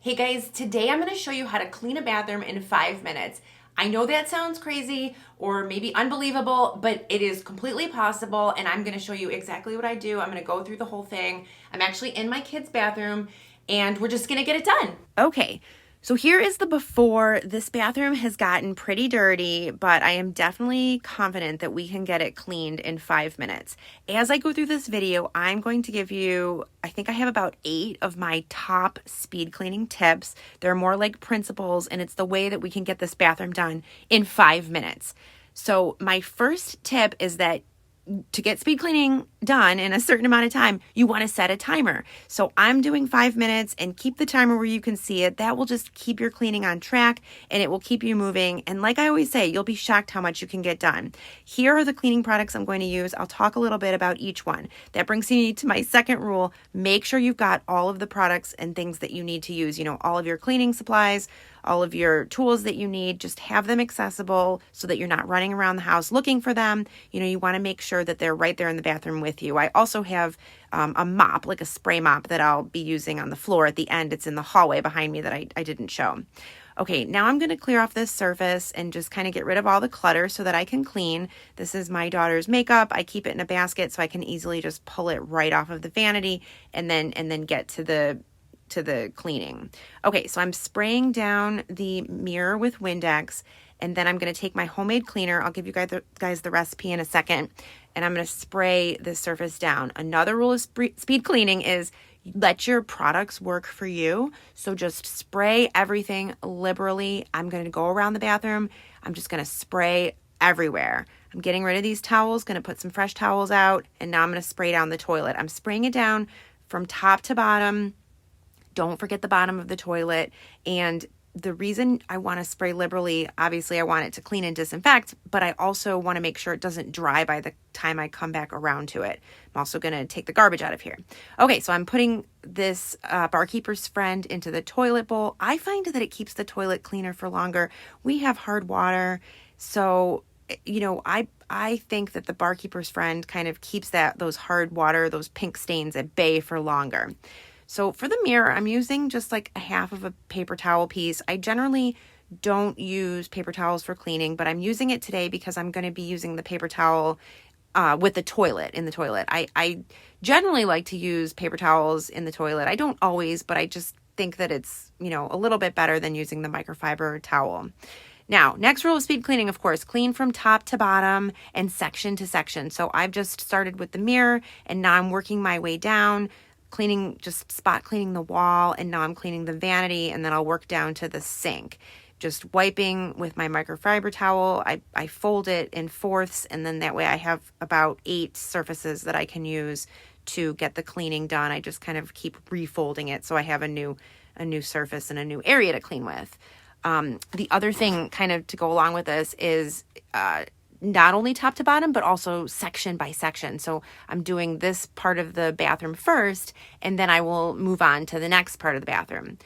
Hey guys, today I'm going to show you how to clean a bathroom in 5 minutes. I know that sounds crazy or maybe unbelievable, but it is completely possible, and I'm going to show you exactly what I do. I'm going to go through the whole thing. I'm actually in my kid's bathroom, and we're just going to get it done. Okay, so here is the before. This bathroom has gotten pretty dirty, but I am definitely confident that we can get it cleaned in 5 minutes. As I go through this video, I'm going to give you, I think I have about 8 of my top speed cleaning tips. They're more like principles, and it's the way that we can get this bathroom done in 5 minutes. So my first tip is that to get speed cleaning done in a certain amount of time, you want to set a timer. So I'm doing 5 minutes, and keep the timer where you can see it. That will just keep your cleaning on track, and it will keep you moving. And like I always say, you'll be shocked how much you can get done. Here are the cleaning products I'm going to use. I'll talk a little bit about each one. That brings me to my second rule. Make sure you've got all of the products and things that you need to use. You know, all of your cleaning supplies, all of your tools that you need. Just have them accessible so that you're not running around the house looking for them. You know, you want to make sure that they're right there in the bathroom with you. I also have a mop, like a spray mop, that I'll be using on the floor at the end. It's in the hallway behind me that I didn't show. Okay, now I'm going to clear off this surface and just kind of get rid of all the clutter so that I can clean. This is my daughter's makeup. I keep it in a basket so I can easily just pull it right off of the vanity and then get to the cleaning. Okay, so I'm spraying down the mirror with Windex, and then I'm going to take my homemade cleaner. I'll give you guys the recipe in a second, and I'm going to spray the surface down. Another rule of speed cleaning is let your products work for you. So just spray everything liberally. I'm going to go around the bathroom. I'm just going to spray everywhere. I'm getting rid of these towels, going to put some fresh towels out, and now I'm going to spray down the toilet. I'm spraying it down from top to bottom. Don't forget the bottom of the toilet. And the reason I want to spray liberally, obviously I want it to clean and disinfect, but I also want to make sure it doesn't dry by the time I come back around to it. I'm also going to take the garbage out of here. Okay, so I'm putting this Barkeeper's Friend into the toilet bowl. I find that it keeps the toilet cleaner for longer. We have hard water, so you know, I think that the Barkeeper's Friend kind of keeps those hard water, those pink stains at bay for longer. So for the mirror, I'm using just like a half of a paper towel piece. I generally don't use paper towels for cleaning, but I'm using it today because I'm going to be using the paper towel with the toilet, in the toilet. I generally like to use paper towels in the toilet. I don't always, but I just think that it's, you know, a little bit better than using the microfiber towel. Now, next rule of speed cleaning, of course, clean from top to bottom and section to section. So I've just started with the mirror, and now I'm working my way down, cleaning, just spot cleaning the wall, and now I'm cleaning the vanity, and then I'll work down to the sink. Just wiping with my microfiber towel. I fold it in fourths, and then that way I have about 8 surfaces that I can use to get the cleaning done. I just kind of keep refolding it so I have a new surface and a new area to clean with. The other thing kind of to go along with this is not only top to bottom, but also section by section. So I'm doing this part of the bathroom first, and then I will move on to the next part of the bathroom.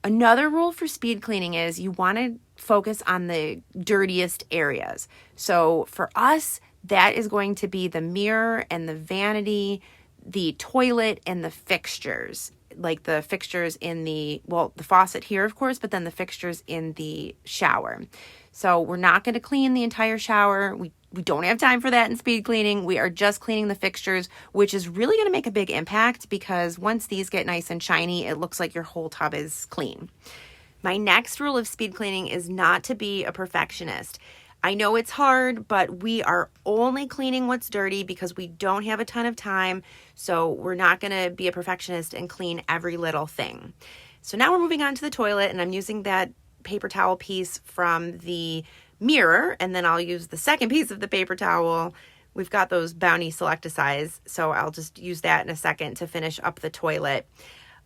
Another rule for speed cleaning is you want to focus on the dirtiest areas. So for us, that is going to be the mirror and the vanity, the toilet, and the fixtures. Like the fixtures in the faucet here, of course, but then the fixtures in the shower. So we're not going to clean the entire shower. We don't have time for that in speed cleaning. We are just cleaning the fixtures, which is really going to make a big impact because once these get nice and shiny, it looks like your whole tub is clean. My next rule of speed cleaning is not to be a perfectionist. I know it's hard, but we are only cleaning what's dirty because we don't have a ton of time. So we're not going to be a perfectionist and clean every little thing. So now we're moving on to the toilet, and I'm using that paper towel piece from the mirror, and then I'll use the second piece of the paper towel. We've got those Bounty Select-A-Size, so I'll just use that in a second to finish up the toilet.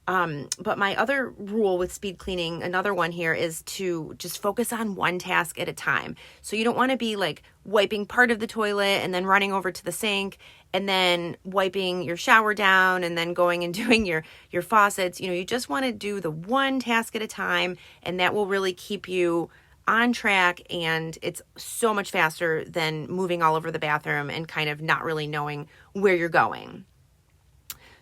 But my other rule with speed cleaning, another one here, is to just focus on one task at a time. So you don't want to be like wiping part of the toilet and then running over to the sink and then wiping your shower down and then going and doing your faucets. You know, you just want to do the one task at a time, and that will really keep you on track, and it's so much faster than moving all over the bathroom and kind of not really knowing where you're going.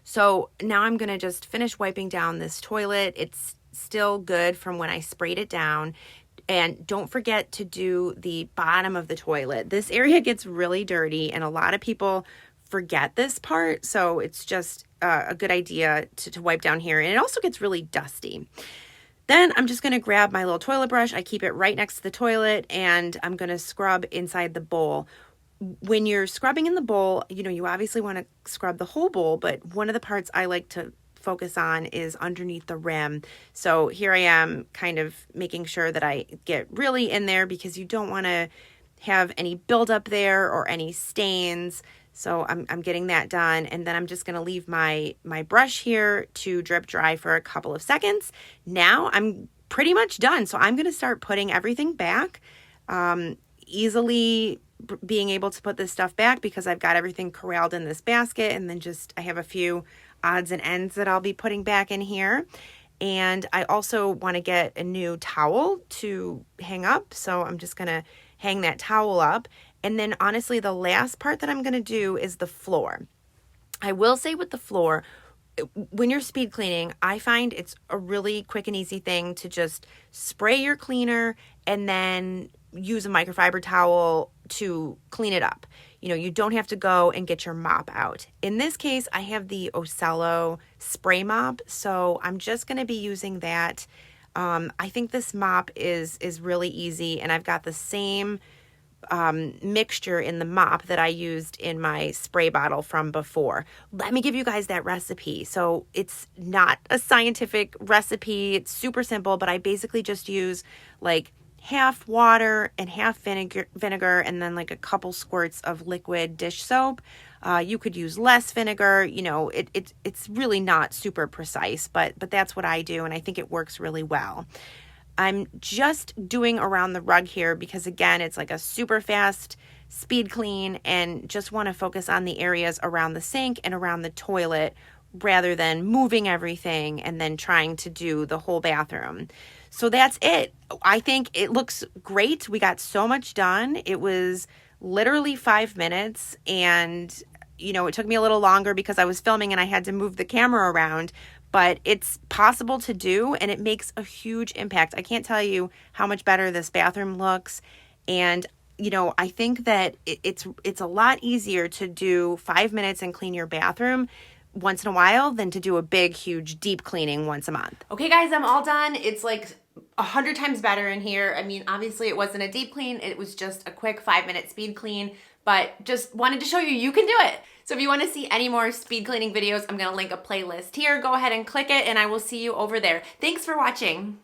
So now I'm going to just finish wiping down this toilet. It's still good from when I sprayed it down. And don't forget to do the bottom of the toilet. This area gets really dirty and a lot of people forget this part. So it's just a good idea to wipe down here. And it also gets really dusty. Then I'm just going to grab my little toilet brush. I keep it right next to the toilet and I'm going to scrub inside the bowl. When you're scrubbing in the bowl, you know, you obviously want to scrub the whole bowl, but one of the parts I like to focus on is underneath the rim. So here I am kind of making sure that I get really in there because you don't want to have any buildup there or any stains. So I'm getting that done. And then I'm just going to leave my brush here to drip dry for a couple of seconds. Now I'm pretty much done. So I'm going to start putting everything back, easily being able to put this stuff back because I've got everything corralled in this basket. And then I have a few odds and ends that I'll be putting back in here. And I also want to get a new towel to hang up. So I'm just going to hang that towel up. And then honestly, the last part that I'm going to do is the floor. I will say with the floor, when you're speed cleaning, I find it's a really quick and easy thing to just spray your cleaner and then use a microfiber towel to clean it up. You know, you don't have to go and get your mop out. In this case, I have the Ocello spray mop, so I'm just going to be using that. I think this mop is really easy, and I've got the same mixture in the mop that I used in my spray bottle from before. Let me give you guys that recipe. So it's not a scientific recipe. It's super simple, but I basically just use like half water and half vinegar and then like a couple squirts of liquid dish soap. You could use less vinegar. You know, it's really not super precise, but that's what I do, and I think it works really well. I'm just doing around the rug here because, again, it's like a super fast speed clean and just want to focus on the areas around the sink and around the toilet rather than moving everything and then trying to do the whole bathroom. So that's it. I think it looks great. We got so much done. It was literally 5 minutes, and, you know, it took me a little longer because I was filming and I had to move the camera around. But it's possible to do, and it makes a huge impact. I can't tell you how much better this bathroom looks. And, you know, I think that it's a lot easier to do 5 minutes and clean your bathroom once in a while than to do a big, huge, deep cleaning once a month. Okay, guys, I'm all done. It's like 100 times better in here. I mean, obviously it wasn't a deep clean. It was just a quick 5-minute speed clean, but just wanted to show you can do it. So if you want to see any more speed cleaning videos, I'm going to link a playlist here. Go ahead and click it, and I will see you over there. Thanks for watching.